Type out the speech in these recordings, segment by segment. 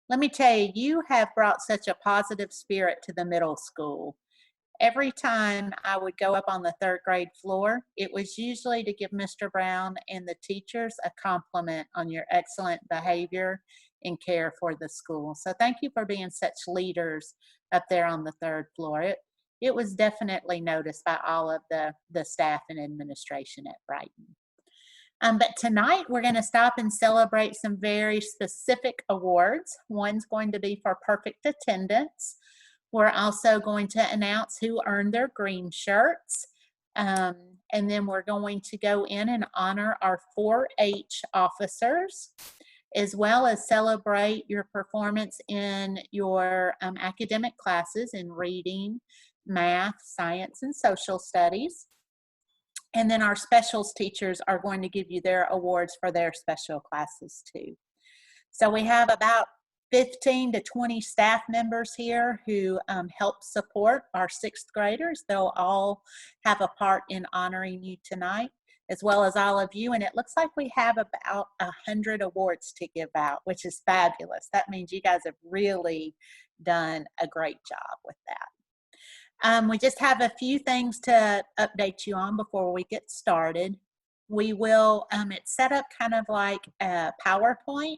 Let me tell you, you have brought such a positive spirit to the middle school. Every time I would go up on the third grade floor, it was usually to give Mr. Brown and the teachers a compliment on your excellent behavior and care for the school. So thank you for being such leaders up there on the third floor. It was definitely noticed by all of the staff and administration at Brighton. But tonight we're going to stop and celebrate some very specific awards. One's going to be for perfect attendance. We're also going to announce who earned their green shirts. And then we're going to go in and honor our 4-H officers, as well as celebrate your performance in your academic classes in reading, math, science, and social studies. And then our specials teachers are going to give you their awards for their special classes too. So we have about 15 to 20 staff members here who help support our 6th graders. They'll all have a part in honoring you tonight, as well as all of you. And it looks like we have about 100 awards to give out, which is fabulous. That means you guys have really done a great job with that. We just have a few things to update you on before we get started. We will, it's set up kind of like a PowerPoint.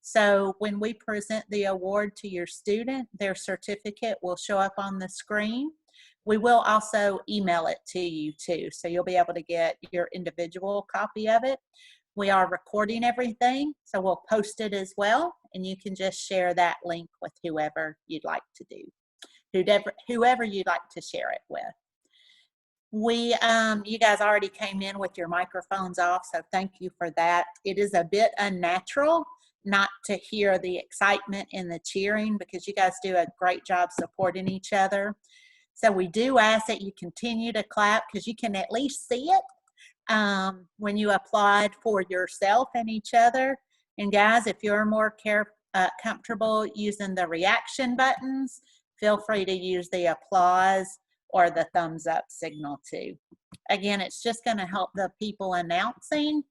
So when we present the award to your student, their certificate will show up on the screen. We will also email it to you too, so you'll be able to get your individual copy of it. We are recording everything, so we'll post it as well, and you can just share that link with whoever you'd like to do. Whoever you'd like to share it with. You guys already came in with your microphones off, so thank you for that. It is a bit unnatural not to hear the excitement and the cheering because you guys do a great job supporting each other. So we do ask that you continue to clap because you can at least see it when you applaud for yourself and each other. And guys, if you're more comfortable using the reaction buttons, feel free to use the applause or the thumbs up signal too. Again, it's just going to help the people announcing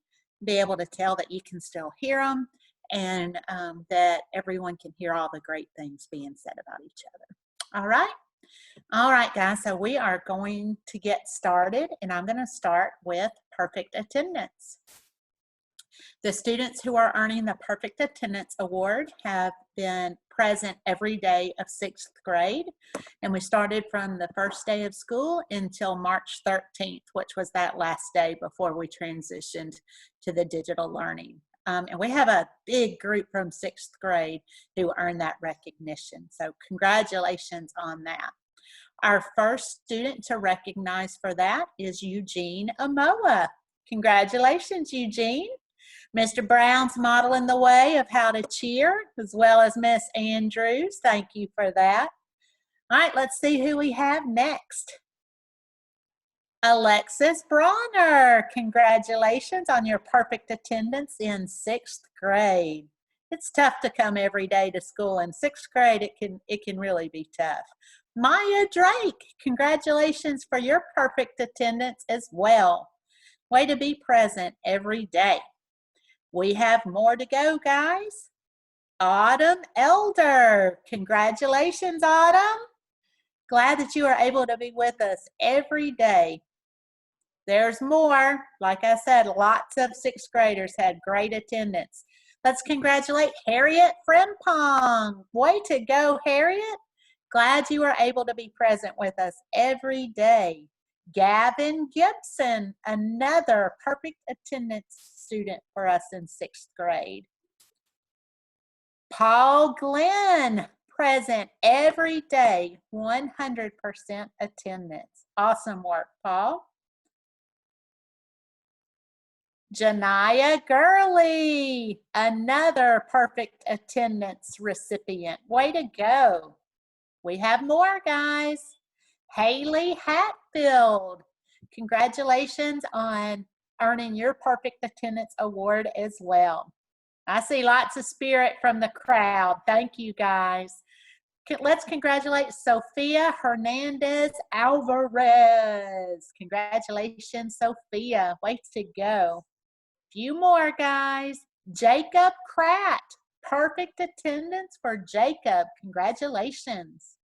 be able to tell that you can still hear them and that everyone can hear all the great things being said about each other. All right? All right, guys, so we are going to get started, and I'm going to start with perfect attendance. The students who are earning the Perfect Attendance Award have been present every day of 6th grade, and we started from the first day of school until March 13th, which was that last day before we transitioned to the digital learning. And we have a big group from 6th grade who earned that recognition, so congratulations on that. Our first student to recognize for that is Eugene Amoa. Congratulations, Eugene. Mr. Brown's modeling the way of how to cheer, as well as Miss Andrews. Thank you for that. All right, let's see who we have next. Alexis Bronner. Congratulations on your perfect attendance in 6th grade. It's tough to come every day to school. In 6th grade, it can really be tough. Maya Drake, congratulations for your perfect attendance as well. Way to be present every day. We have more to go, guys. Autumn Elder. Congratulations, Autumn. Glad that you are able to be with us every day. There's more. Like I said, lots of 6th graders had great attendance. Let's congratulate Harriet Frimpong. Way to go, Harriet. Glad you are able to be present with us every day. Gavin Gibson, another perfect attendance student for us in 6th grade. Paul Glenn, present every day, 100% attendance. Awesome work, Paul. Janaya Gurley, another perfect attendance recipient. Way to go. We have more, guys. Haley Hatfield, congratulations on earning your perfect attendance award as well. I see lots of spirit from the crowd. Thank you, guys. Let's congratulate Sophia Hernandez Alvarez. Congratulations, Sophia. Way to go. Few more, guys. Jacob Pratt, Perfect attendance for Jacob. Congratulations.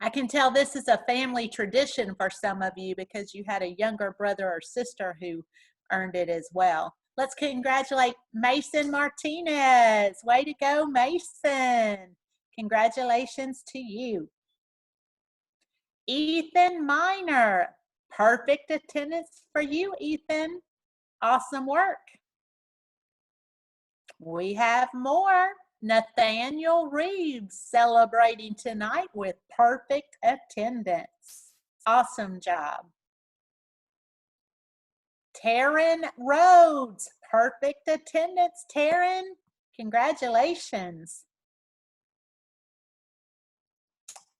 I can tell this is a family tradition for some of you because you had a younger brother or sister who earned it as well. Let's congratulate Mason Martinez. Way to go, Mason. Congratulations to you. Ethan Miner. Perfect attendance for you, Ethan. Awesome work. We have more. Nathaniel Reeves celebrating tonight with perfect attendance. Awesome job. Taryn Rhodes, perfect attendance. Taryn, congratulations.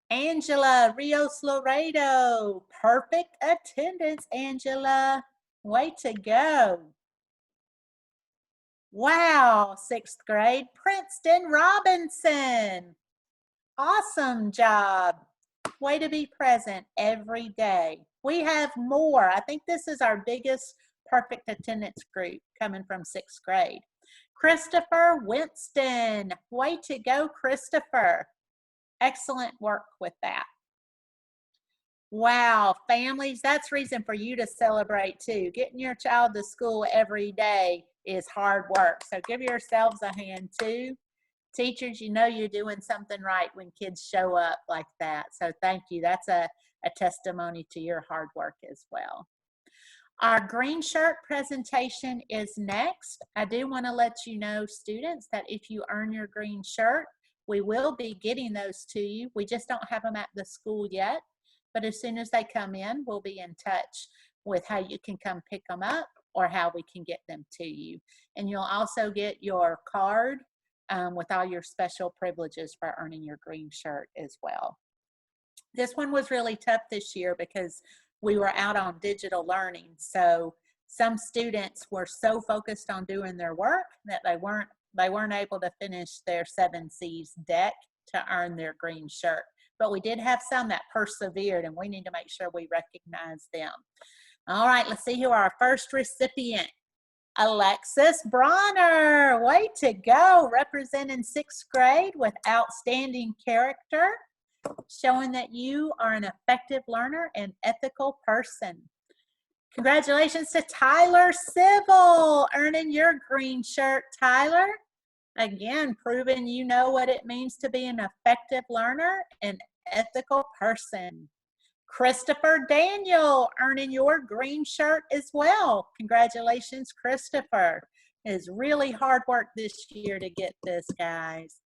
Angela Rios Laredo, perfect attendance, Angela. Way to go. Wow, 6th grade, Princeton Robinson. Awesome job. Way to be present every day. We have more. I think this is our biggest perfect attendance group coming from 6th grade. Christopher Winston. Way to go, Christopher. Excellent work with that. Wow, families, that's reason for you to celebrate too. Getting your child to school every day is hard work. So give yourselves a hand too. Teachers, you know you're doing something right when kids show up like that. So thank you. That's a testimony to your hard work as well. Our green shirt presentation is next. I do want to let you know, students, that if you earn your green shirt, we will be getting those to you. We just don't have them at the school yet. But as soon as they come in, we'll be in touch with how you can come pick them up or how we can get them to you. And you'll also get your card with all your special privileges for earning your green shirt as well. This one was really tough this year because we were out on digital learning. So some students were so focused on doing their work that they weren't able to finish their 7 C's deck to earn their green shirt. But we did have some that persevered, and we need to make sure we recognize them. All right, let's see who our first recipient. Alexis Bronner, way to go, representing 6th grade with outstanding character, showing that you are an effective learner and ethical person. Congratulations to Tyler Civil, earning your green shirt, Tyler. Again, proving you know what it means to be an effective learner and ethical person. Christopher Daniel, earning your green shirt as well. Congratulations, Christopher. It is really hard work this year to get this, guys.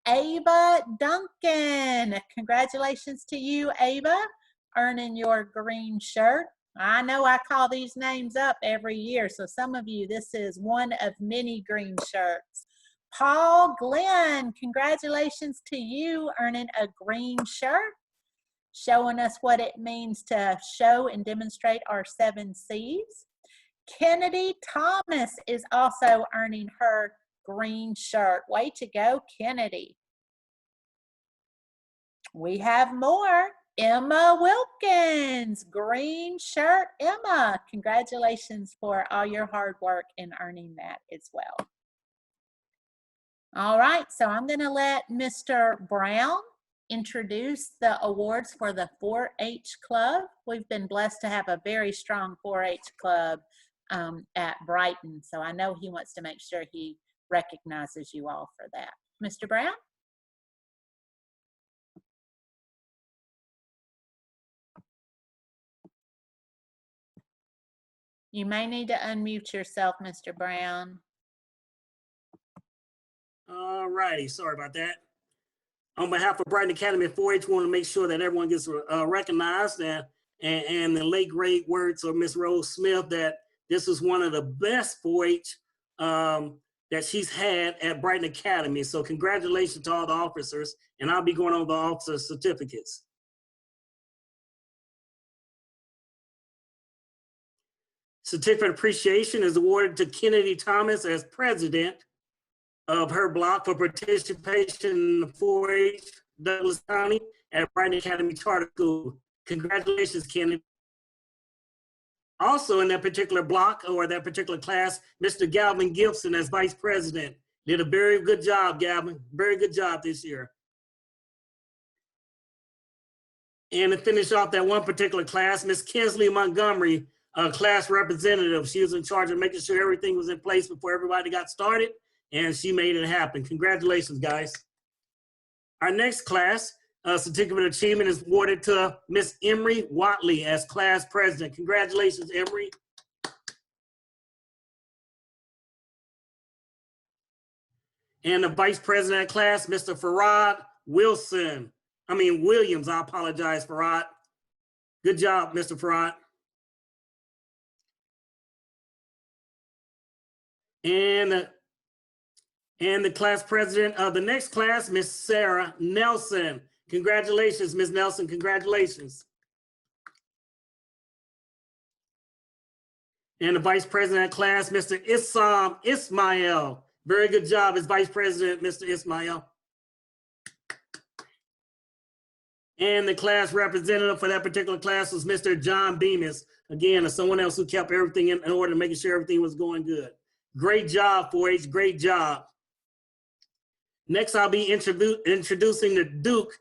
Ava Duncan, congratulations to you, Ava, earning your green shirt. I know I call these names up every year, so some of you, this is one of many green shirts. Paul Glenn, congratulations to you, earning a green shirt, showing us what it means to show and demonstrate our 7 C's. Kennedy Thomas is also earning her green shirt. Way to go, Kennedy. We have more. Emma Wilkins, green shirt. Emma, congratulations for all your hard work in earning that as well. All right, so I'm going to let Mr. Brown introduce the awards for the 4-H club. We've been blessed to have a very strong 4-H club at Brighton, so I know he wants to make sure he recognizes you all for that. Mr. Brown? You may need to unmute yourself, Mr. Brown. All righty, sorry about that. On behalf of Brighton Academy 4-H, we want to make sure that everyone gets recognized and the late great words of Miss Rose Smith that this is one of the best 4-H that she's had at Brighton Academy. So congratulations to all the officers, and I'll be going over the officer certificates. Certificate of appreciation is awarded to Kennedy Thomas as president of her block for participation in the 4-H Douglas County at Brighton Academy Charter School. Congratulations, Kennedy. Also in that particular block or that particular class, Mr. Galvin Gibson as vice president. Did a very good job, Gavin. Very good job this year. And to finish off that one particular class, Miss Kinsley Montgomery, class representative. She was in charge of making sure everything was in place before everybody got started, and she made it happen. Congratulations, guys. Our next class, certificate of achievement is awarded to Miss Emery Watley as class president. Congratulations, Emery. And the vice president of class, Mr. Farad Williams. I apologize, Farad. Good job, Mr. Farad. And the class president of the next class, Miss Sarah Nelson. Congratulations, Miss Nelson, congratulations. And the vice president of class, Mr. Issam Ismail. Very good job as vice president, Mr. Ismail. And the class representative for that particular class was Mr. John Bemis. Again, someone else who kept everything in order, making sure everything was going good. Great job, 4-H, great job. Next, I'll be introducing the Duke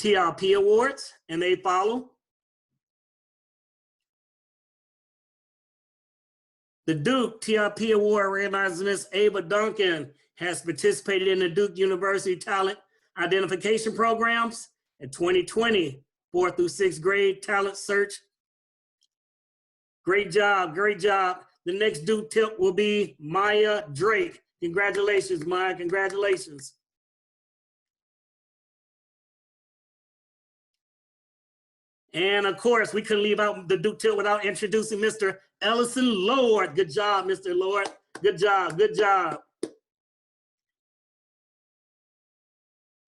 TRP Awards, and they follow. The Duke TRP Award recognizes Ms. Ava Duncan, has participated in the Duke University Talent Identification Programs in 2020, 4th through 6th grade talent search. Great job, great job. The next Duke tip will be Maya Drake. Congratulations, Maya, congratulations. And of course, we couldn't leave out the Duke tip without introducing Mr. Ellison Lord. Good job, Mr. Lord. Good job, good job.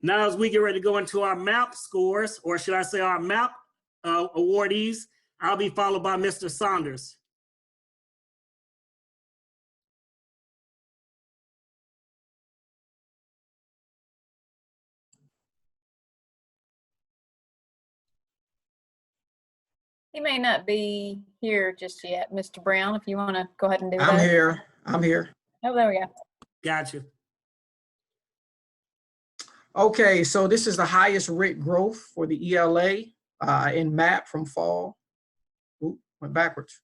Now, as we get ready to go into our MAP scores, or should I say our MAP awardees, I'll be followed by Mr. Saunders. He may not be here just yet, Mr. Brown, if you want to go ahead and do that. I'm here. I'm here. Oh, there we go. Gotcha. Okay, so this is the highest rate growth for the ELA in MAP from fall. Oop, went backwards.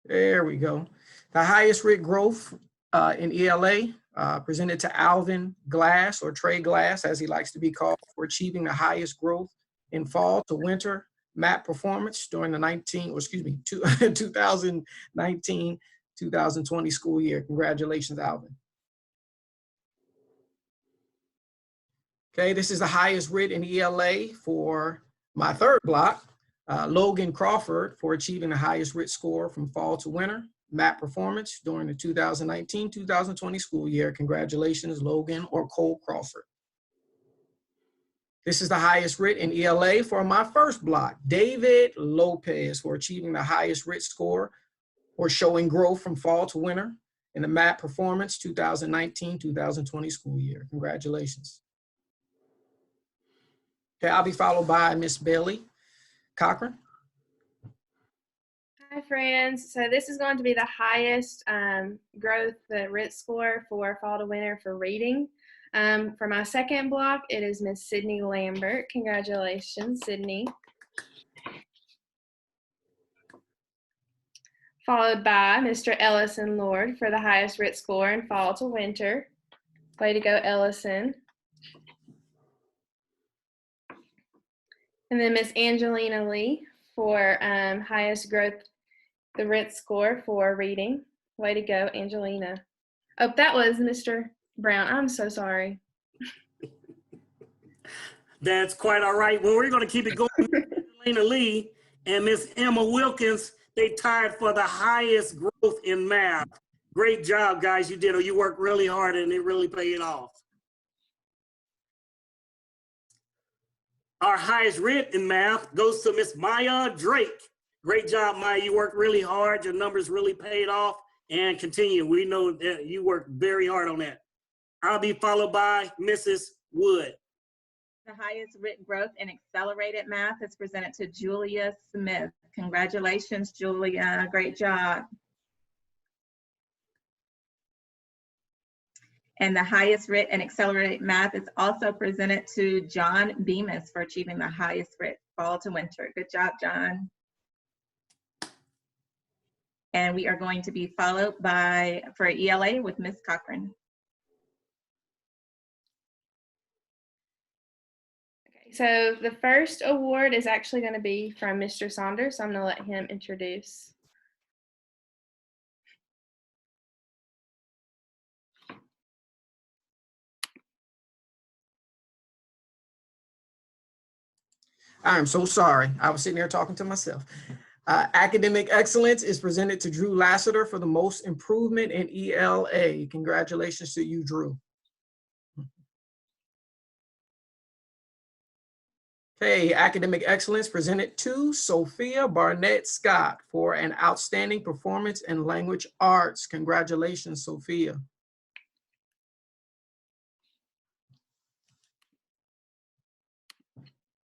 There we go. The highest rate growth in ELA presented to Alvin Glass, or Trey Glass, as he likes to be called, for achieving the highest growth in fall to winter MAP performance during the 2019-2020 school year. Congratulations, Alvin. Okay, this is the highest rate in ELA for my third block, Logan Crawford, for achieving the highest RIT score from fall to winter MAP performance during the 2019-2020 school year. Congratulations, Logan or Cole Crawford. This is the highest RIT in ELA for my first block, David Lopez, for achieving the highest RIT score or showing growth from fall to winter in the MAP performance 2019-2020 school year. Congratulations. Okay, I'll be followed by Miss Bailey Cochran. Hi, friends. So this is going to be the highest growth, the RIT score for fall to winter for reading. For my second block, it is Miss Sydney Lambert. Congratulations, Sydney. Followed by Mr. Ellison Lord for the highest RIT score in fall to winter. Way to go, Ellison. And then Miss Angelina Lee for highest growth, the RIT score for reading. Way to go, Angelina. Oh, that was Mr. Brown. I'm so sorry. That's quite all right. Well, we're going to keep it going. Angelina Lee and Miss Emma Wilkins, they tied for the highest growth in math. Great job, guys. You did. You worked really hard and it really paid off. Our highest RIT in math goes to Miss Maya Drake. Great job, Maya. You worked really hard. Your numbers really paid off, and continue. We know that you worked very hard on that. I'll be followed by Mrs. Wood. The highest RIT growth in accelerated math is presented to Julia Smith. Congratulations, Julia. Great job. And the highest writ and accelerated math is also presented to John Bemis for achieving the highest writ fall to winter. Good job, John. And we are going to be followed by, for ELA, with Ms. Cochran. Okay, so the first award is actually going to be from Mr. Saunders. So I'm going to let him introduce. I'm so sorry. I was sitting there talking to myself. Academic excellence is presented to Drew Lassiter for the most improvement in ELA. Congratulations to you, Drew. Okay, academic excellence presented to Sophia Barnett Scott for an outstanding performance in language arts. Congratulations, Sophia.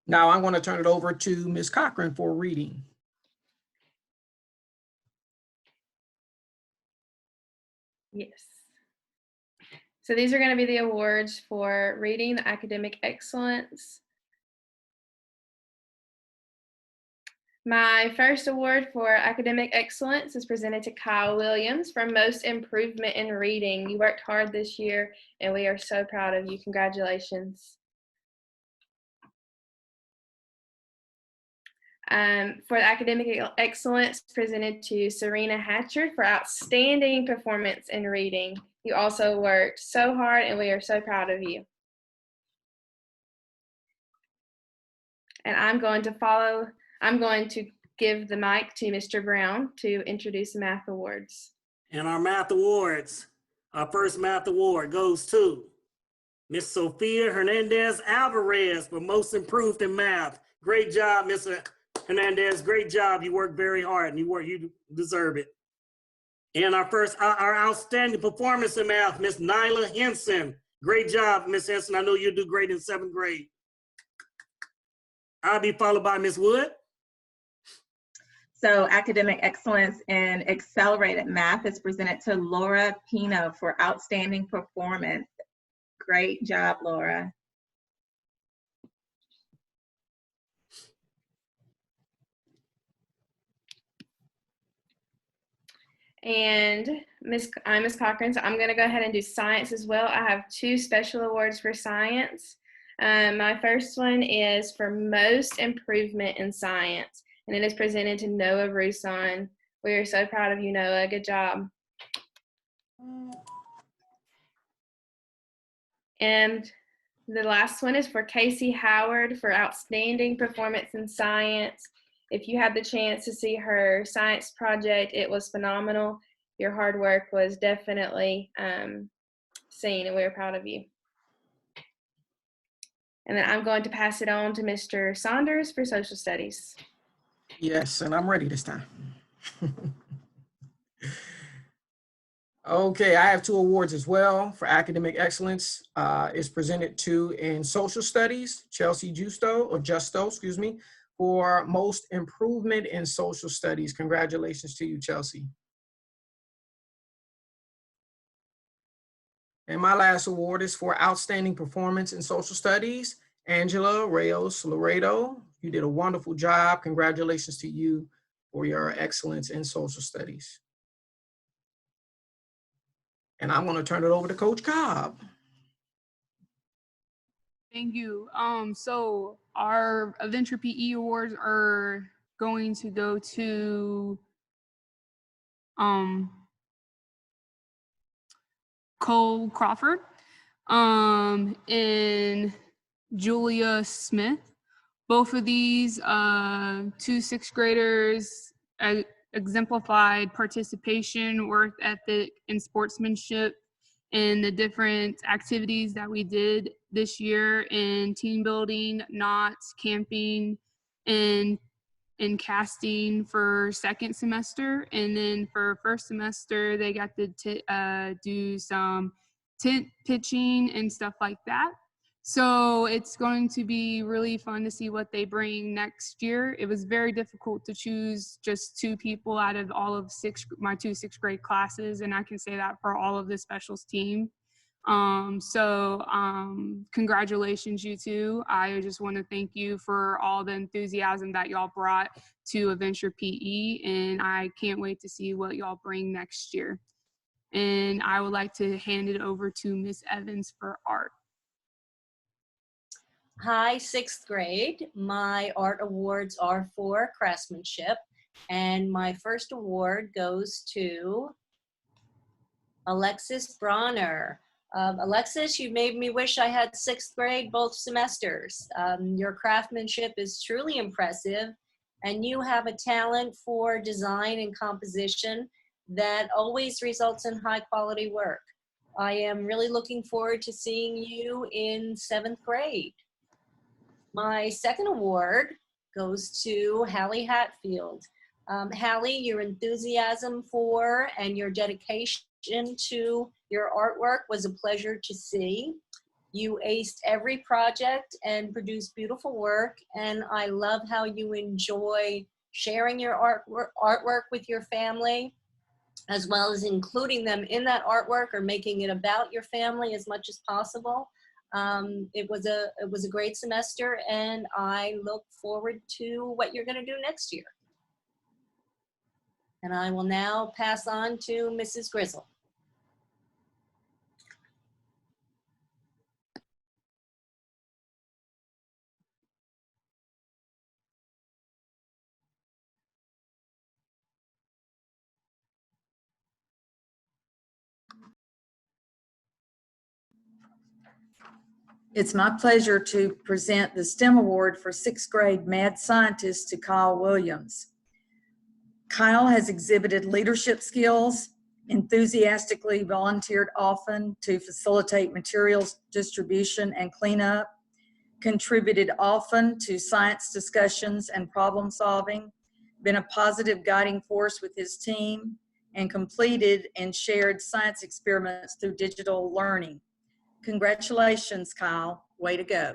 Now I'm going to turn it over to Ms. Cochran for reading. Yes. So these are going to be the awards for reading, the academic excellence. My first award for academic excellence is presented to Kyle Williams for most improvement in reading. You worked hard this year and we are so proud of you. Congratulations. For the academic excellence, presented to Serena Hatchard for outstanding performance in reading. You also worked so hard and we are so proud of you. And I'm going to give the mic to Mr. Brown to introduce the math awards. And our math awards, our first math award goes to Miss Sophia Hernandez Alvarez for most improved in math. Great job, Miss Hernandez. Great job. You worked very hard and you deserve it. And our outstanding performance in math, Miss Nyla Henson. Great job, Miss Henson. I know you'll do great in 7th grade. I'll be followed by Miss Wood. So academic excellence in accelerated math is presented to Laura Pino for outstanding performance. Great job, Laura. And I'm Miss Cochran, so I'm going to go ahead and do science as well. I have 2 special awards for science. My first one is for most improvement in science, and it is presented to Noah Rousson. We are so proud of you, Noah. Good job. And the last one is for Casey Howard for outstanding performance in science. If you had the chance to see her science project, it was phenomenal. Your hard work was definitely seen, and we're proud of you. And then I'm going to pass it on to Mr. Saunders for social studies. Yes, and I'm ready this time. Okay, I have 2 awards as well for academic excellence. It's presented to in social studies, Chelsea Justo, for most improvement in social studies. Congratulations to you, Chelsea. And my last award is for outstanding performance in social studies, Angela Reyes Laredo. You did a wonderful job. Congratulations to you for your excellence in social studies. And I'm going to turn it over to Coach Cobb. Thank you. So our Adventure PE awards are going to go to Cole Crawford and Julia Smith. Both of these 2 6th graders exemplified participation, work ethic, and sportsmanship in the different activities that we did this year in team building, knots, camping, and casting for 2nd semester. And then for 1st semester, they got to do some tent pitching and stuff like that. So it's going to be really fun to see what they bring next year. It was very difficult to choose just 2 people out of all of my 2 6th grade classes, and I can say that for all of the specials team. Congratulations, you two. I just want to thank you for all the enthusiasm that y'all brought to Adventure PE, and I can't wait to see what y'all bring next year. And I would like to hand it over to Miss Evans for art. Hi, 6th grade. My art awards are for craftsmanship, and my first award goes to Alexis Bronner. Alexis, you made me wish I had 6th grade both semesters. Your craftsmanship is truly impressive, and you have a talent for design and composition that always results in high quality work. I am really looking forward to seeing you in 7th grade. My second award goes to Hallie Hatfield. Hallie, your enthusiasm for and your dedication to your artwork was a pleasure to see. You aced every project and produced beautiful work, and I love how you enjoy sharing your artwork with your family, as well as including them in that artwork or making it about your family as much as possible. It was a great semester, and I look forward to what you're going to do next year. And I will now pass on to Mrs. Grizzle. It's my pleasure to present the STEM Award for 6th grade mad scientist to Kyle Williams. Kyle has exhibited leadership skills, enthusiastically volunteered often to facilitate materials distribution and cleanup, contributed often to science discussions and problem solving, been a positive guiding force with his team, and completed and shared science experiments through digital learning. Congratulations, Kyle. Way to go.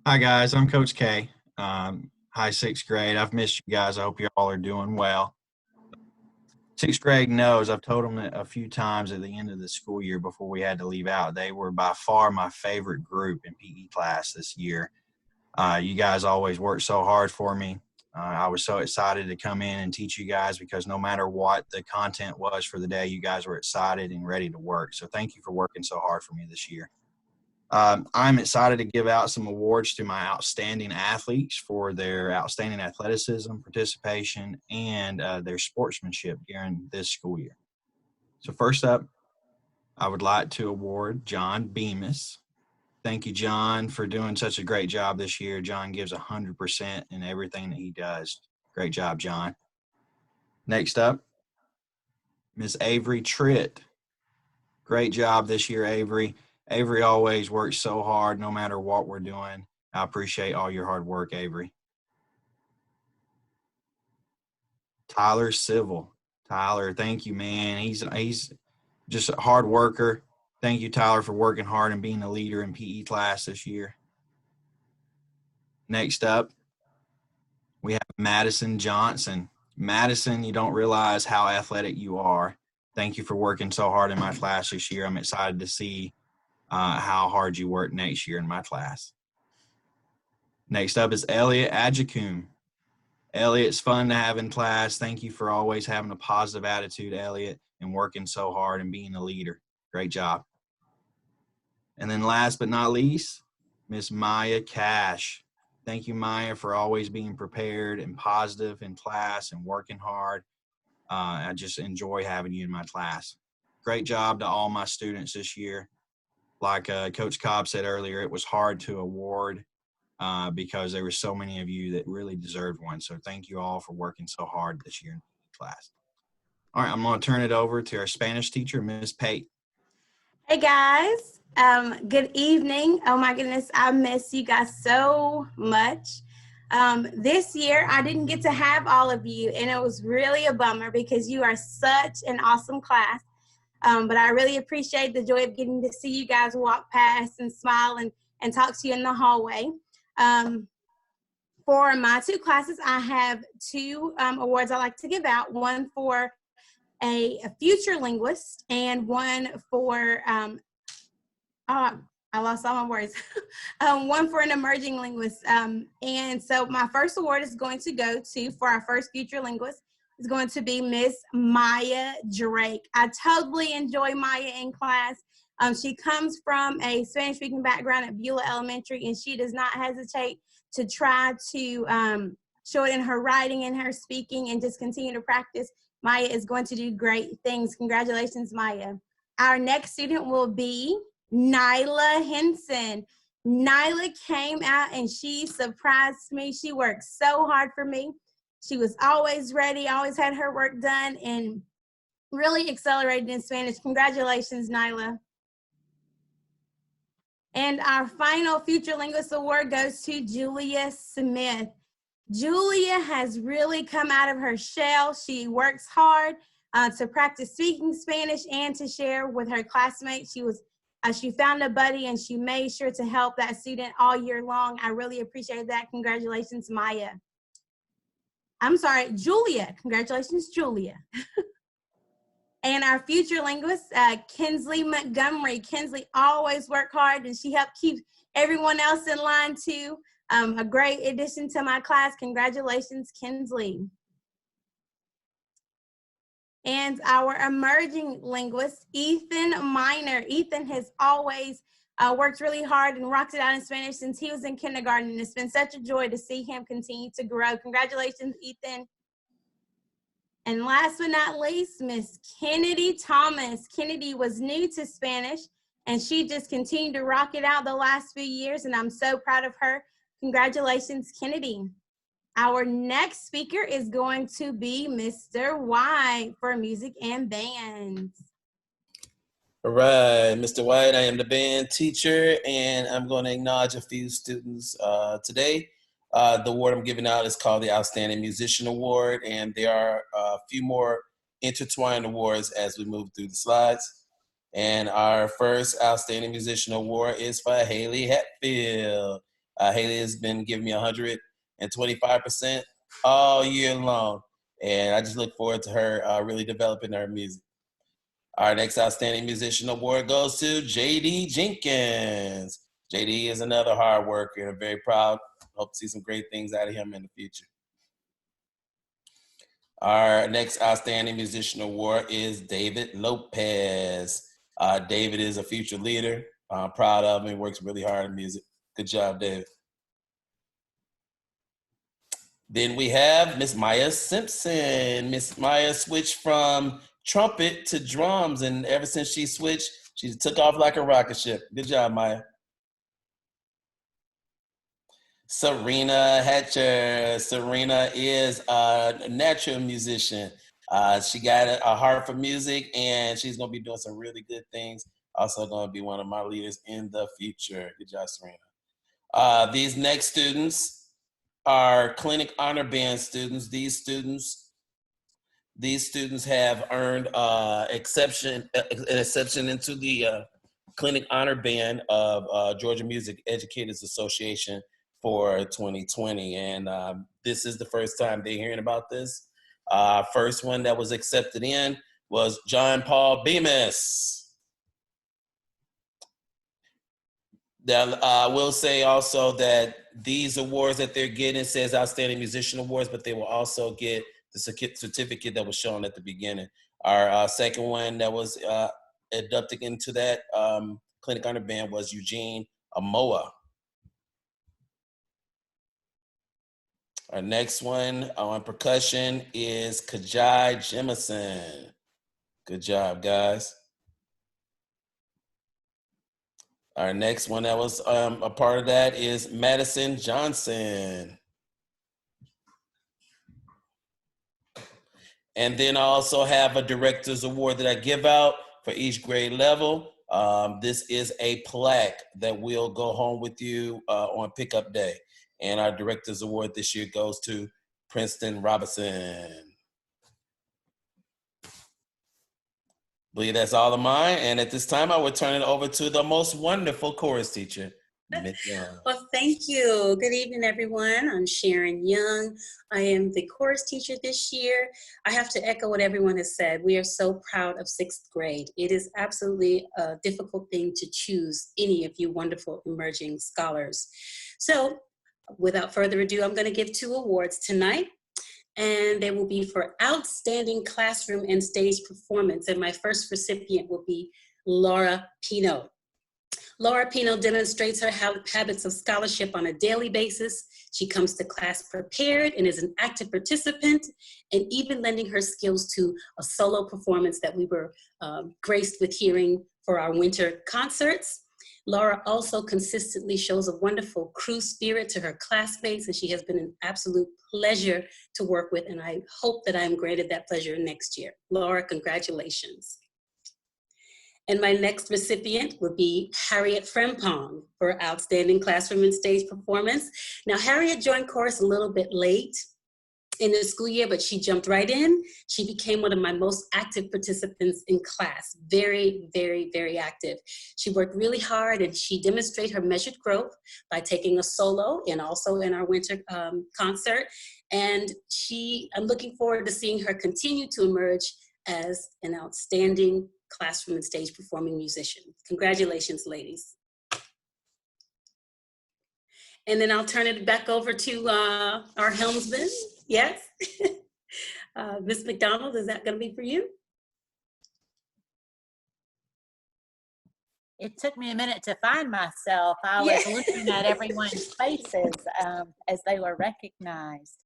Hi guys, I'm Coach K. Hi 6th grade. I've missed you guys. I hope you all are doing well. 6th grade knows, I've told them a few times at the end of the school year before we had to leave out, they were by far my favorite group in PE class this year. You guys always worked so hard for me. I was so excited to come in and teach you guys because no matter what the content was for the day, you guys were excited and ready to work. So thank you for working so hard for me this year. I'm excited to give out some awards to my outstanding athletes for their outstanding athleticism, participation, and their sportsmanship during this school year. So first up, I would like to award John Bemis. Thank you, John, for doing such a great job this year. John gives 100% in everything that he does. Great job, John. Next up, Ms. Avery Tritt. Great job this year, Avery. Avery always works so hard no matter what we're doing. I appreciate all your hard work, Avery. Tyler Civil. Tyler, thank you, man. He's just a hard worker. Thank you, Tyler, for working hard and being a leader in PE class this year. Next up, we have Madison Johnson. Madison, you don't realize how athletic you are. Thank you for working so hard in my class this year. I'm excited to see how hard you work next year in my class. Next up is Elliot Adjacum. Elliot, it's fun to have in class. Thank you for always having a positive attitude, Elliot, and working so hard and being a leader. Great job. And then last but not least, Miss Maya Cash. Thank you, Maya, for always being prepared and positive in class and working hard. I just enjoy having you in my class. Great job to all my students this year. Like Coach Cobb said earlier, it was hard to award because there were so many of you that really deserved one. So thank you all for working so hard this year in class. All right, I'm going to turn it over to our Spanish teacher, Ms. Pate. Hey guys, good evening. Oh my goodness, I miss you guys so much. This year I didn't get to have all of you, and it was really a bummer because you are such an awesome class. But I really appreciate the joy of getting to see you guys walk past and smile and talk to you in the hallway. For For my two classes, I have two awards I like to give out, one for a future linguist and one for, I lost all my words, one for an emerging linguist. And so my first award is going to go to, for our first future linguist, is going to be Miss Maya Drake. I totally enjoy Maya in class. She comes from a Spanish-speaking background at Beulah Elementary, and she does not hesitate to try to show it in her writing and her speaking and just continue to practice. Maya is going to do great things. Congratulations, Maya. Our next student will be Nyla Henson. Nyla came out and she surprised me. She worked so hard for me. She was always ready, always had her work done, and really accelerated in Spanish. Congratulations, Nyla. And our final Future Linguist Award goes to Julia Smith. Julia has really come out of her shell. She works hard to practice speaking Spanish and to share with her classmates. She found a buddy and she made sure to help that student all year long. I really appreciate that. Congratulations, Maya. I'm sorry, Julia. Congratulations, Julia. And our future linguist, Kinsley Montgomery. Kinsley always worked hard and she helped keep everyone else in line too. A great addition to my class. Congratulations, Kinsley. And our emerging linguist, Ethan Miner. Ethan has always worked really hard and rocked it out in Spanish since he was in kindergarten. And it's been such a joy to see him continue to grow. Congratulations, Ethan. And last but not least, Miss Kennedy Thomas. Kennedy was new to Spanish and she just continued to rock it out the last few years, and I'm so proud of her. Congratulations, Kennedy. Our next speaker is going to be Mr. White for music and bands. All right, Mr. White, I am the band teacher, and I'm going to acknowledge a few students today. The award I'm giving out is called the Outstanding Musician Award, and there are a few more intertwined awards as we move through the slides. And our first Outstanding Musician Award is for Haley Hatfield. Haley has been giving me 125% all year long, and I just look forward to her really developing her music. Our next Outstanding Musician Award goes to J.D. Jenkins. J.D. is another hard worker, and I'm very proud. Hope to see some great things out of him in the future. Our next Outstanding Musician Award is David Lopez. David is a future leader. I'm proud of him. He works really hard in music. Good job, David. Then we have Miss Maya Simpson. Miss Maya switched from trumpet to drums, and ever since she switched, she took off like a rocket ship. Good job, Maya. Serena Hatcher. Serena is a natural musician. She got a heart for music, and she's going to be doing some really good things. Also going to be one of my leaders in the future. Good job, Serena. These next students are Clinic Honor Band students. These students have earned an exception into the Clinic Honor Band of Georgia Music Educators Association for 2020. And this is the first time they're hearing about this. First one that was accepted in was John Paul Bemis. I will say also that these awards that they're getting says Outstanding Musician Awards, but they will also get the certificate that was shown at the beginning. Our second one that was inducted into that Clinic Honor Band was Eugene Amoa. Our next one on percussion is Kajai Jemison. Good job, guys. Our next one that was a part of that is Madison Johnson. And then I also have a director's award that I give out for each grade level. This is a plaque that will go home with you on pickup day. And our director's award this year goes to Princeton Robinson. I believe that's all of mine. And at this time, I will turn it over to the most wonderful chorus teacher, Miss Young. Well, thank you. Good evening, everyone. I'm Sharon Young. I am the chorus teacher this year. I have to echo what everyone has said. We are so proud of 6th grade. It is absolutely a difficult thing to choose any of you wonderful emerging scholars. So without further ado, I'm going to give 2 awards tonight. And they will be for outstanding classroom and stage performance. And my first recipient will be Laura Pino. Laura Pino demonstrates her habits of scholarship on a daily basis. She comes to class prepared and is an active participant, and even lending her skills to a solo performance that we were graced with hearing for our winter concerts. Laura also consistently shows a wonderful crew spirit to her classmates, and she has been an absolute pleasure to work with, and I hope that I am granted that pleasure next year. Laura, congratulations. And my next recipient would be Harriet Frempong for outstanding classroom and stage performance. Now, Harriet joined chorus a little bit late in the school year, but she jumped right in. She became one of my most active participants in class. Very, very, very active. She worked really hard, and she demonstrated her measured growth by taking a solo and also in our winter concert. And I'm looking forward to seeing her continue to emerge as an outstanding classroom and stage performing musician. Congratulations, ladies. And then I'll turn it back over to our helmsman. Yes. Ms. McDonald, is that going to be for you? It took me a minute to find myself. I was looking at everyone's faces as they were recognized.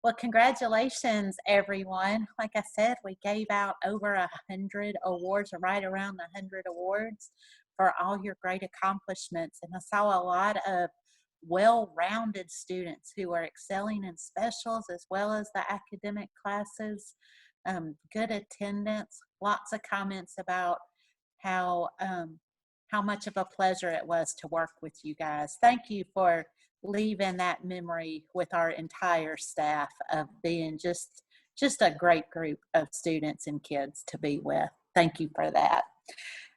Well, congratulations, everyone. Like I said, we gave out over 100 awards, or right around 100 awards for all your great accomplishments. And I saw a lot of well-rounded students who are excelling in specials as well as the academic classes. Good attendance, lots of comments about how much of a pleasure it was to work with you guys. Thank you for leaving that memory with our entire staff of being just a great group of students and kids to be with. Thank you for that.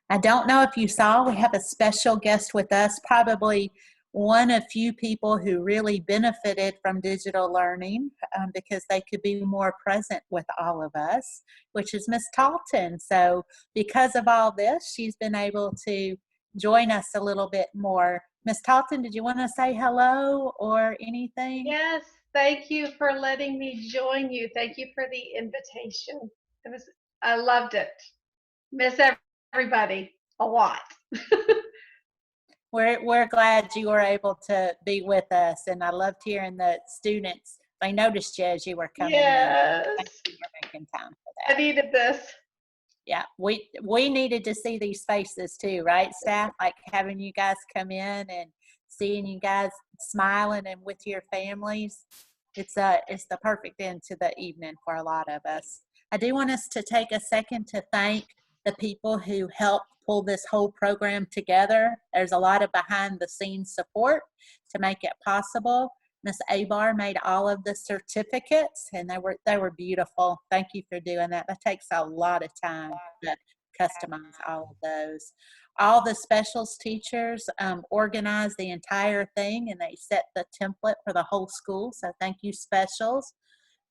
I don't know if you saw, we have a special guest with us, probably one of few people who really benefited from digital learning because they could be more present with all of us, which is Miss Talton. So because of all this, she's been able to join us a little bit more. Miss Talton, did you want to say hello or anything? Yes, thank you for letting me join you. Thank you for the invitation. I loved it. Miss everybody a lot. We're glad you were able to be with us, and I loved hearing the students. They noticed you as you were coming yes. in. Thank you for making time for that. I needed this. Yeah, we needed to see these faces too, right, staff? Like having you guys come in and seeing you guys smiling and with your families. It's the perfect end to the evening for a lot of us. I do want us to take a second to thank the people who helped pull this whole program together. There's a lot of behind the scenes support to make it possible. Ms. Abar made all of the certificates, and they were beautiful. Thank you for doing that. That takes a lot of time to customize all of those. All the specials teachers organized the entire thing, and they set the template for the whole school. So thank you, specials.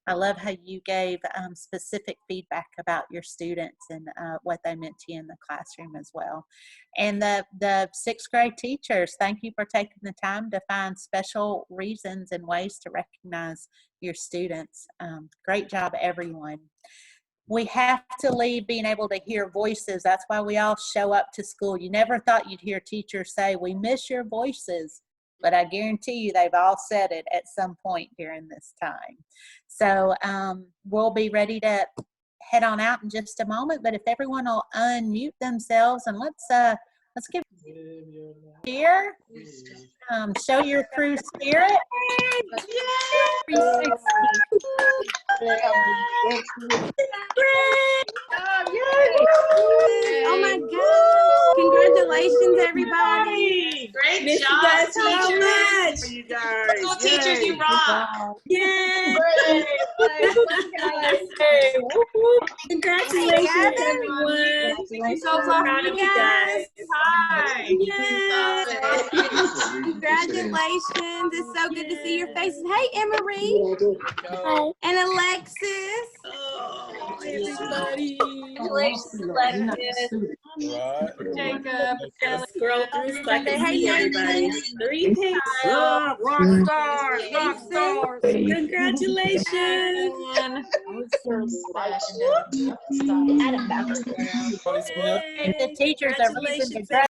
I love how you gave specific feedback about your students and what they meant to you in the classroom as well. And the 6th grade teachers, thank you for taking the time to find special reasons and ways to recognize your students. Great job, everyone. We have to leave being able to hear voices. That's why we all show up to school. You never thought you'd hear teachers say, "We miss your voices." But I guarantee you they've all said it at some point during this time. So we'll be ready to head on out in just a moment. But if everyone will unmute themselves, and let's give here. Show your crew spirit. Oh my gosh. Congratulations, everybody. Great Miss job, you guys so teachers. much. You guys. School teachers, you rock. Yay. Hey, whoop, whoop. Congratulations, Hey, everyone. Congratulations. So far, Proud of you guys. Hi. Yay. congratulations. It's so good to see your faces. Hey, Emery and Alexis. Oh, everybody. Congratulations, Alexis. Right. Jacob. Gotta scroll through so I can Hey, see everybody. Nathan. 3 pinks. Up, rock stars, rock stars. Congratulations. And Tony Smith. The teachers are reason to